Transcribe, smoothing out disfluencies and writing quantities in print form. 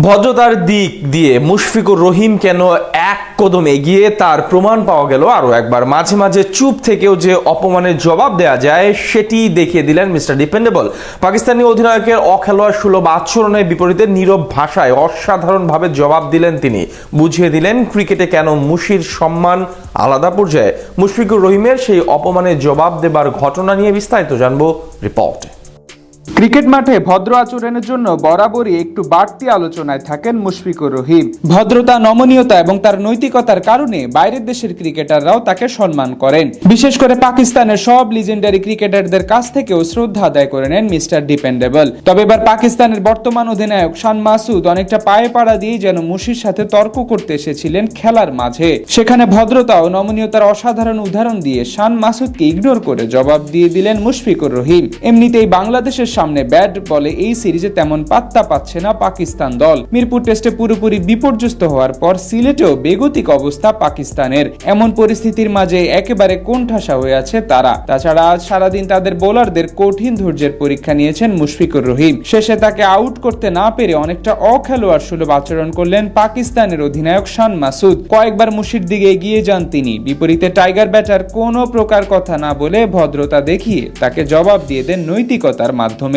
ভদ্রতার দিক দিয়ে মুশফিকুর রহিম কেন এক কদম এগিয়ে তার প্রমাণ পাওয়া গেল আরো একবার। মাঝে মাঝে চুপ থেকেও যে অপমানের জবাব দেওয়া যায় সেটি দেখিয়ে দিলেন মিস্টার ডিপেন্ডেবল। পাকিস্তানি অধিনায়কের অখেলোয়াড় সুলভ আচরণের বিপরীতে নীরব ভাষায় অসাধারণভাবে জবাব দিলেন তিনি। বুঝিয়ে দিলেন ক্রিকেটে কেন মুশির সম্মান আলাদা পর্যায়ে। মুশফিকুর রহিমের সেই অপমানের জবাব দেবার ঘটনা নিয়ে বিস্তারিত জানবো রিপোর্টে। ক্রিকেট মাঠে ভদ্র আচরণের জন্য বরাবরই একটু বাড়তি আলোচনায় থাকেন মুশফিকুর রহিম। ভদ্রতা, নমনীয়তা এবং তার নৈতিকতার কারণে বাইরের দেশের ক্রিকেটাররাও তাকে সম্মান করেন। বিশেষ করে পাকিস্তানের সব লিজেন্ডারি ক্রিকেটারদের কাছ থেকেও শ্রদ্ধা আদায় করে নেন মিস্টার ডিপেন্ডেবল। তবে এবার পাকিস্তানের বর্তমান অধিনায়ক শান মাসুদ অনেকটা পায়ে পাড়া দিয়ে যেন মুশির সাথে তর্ক করতে এসেছিলেন খেলার মাঝে। সেখানে ভদ্রতা ও নমনীয়তার অসাধারণ উদাহরণ দিয়ে শান মাসুদকে ইগনোর করে জবাব দিয়ে দিলেন মুশফিকুর রহিম। এমনিতেই বাংলাদেশের সামনে ব্যাট বলে এই সিরিজে তেমন পাত্তা পাচ্ছে না পাকিস্তান দল। মিরপুর টেস্টে পুরোপুরি বিপর্যস্ত হওয়ার পর সিলেটেও বেগতিক অবস্থা পাকিস্তানের। এমন পরিস্থিতির মাঝে একেবারে কোণঠাসা হয়ে আছে তারা। তাছাড়া আজ সারাদিন তাদের বোলারদের কঠিন ধৈর্যের পরীক্ষা নিয়েছেন মুশফিকুর রহিম। শেষে তাকে আউট করতে না পেরে অনেকটা অখেলোয়াড় সুলভ আচরণ করলেন পাকিস্তানের অধিনায়ক শান মাসুদ। কয়েকবার মুশির দিকে এগিয়ে যান তিনি। বিপরীতে টাইগার ব্যাটার কোনো প্রকার কথা না বলে ভদ্রতা দেখিয়ে তাকে জবাব দিয়ে দেন নৈতিকতার মাধ্যমে।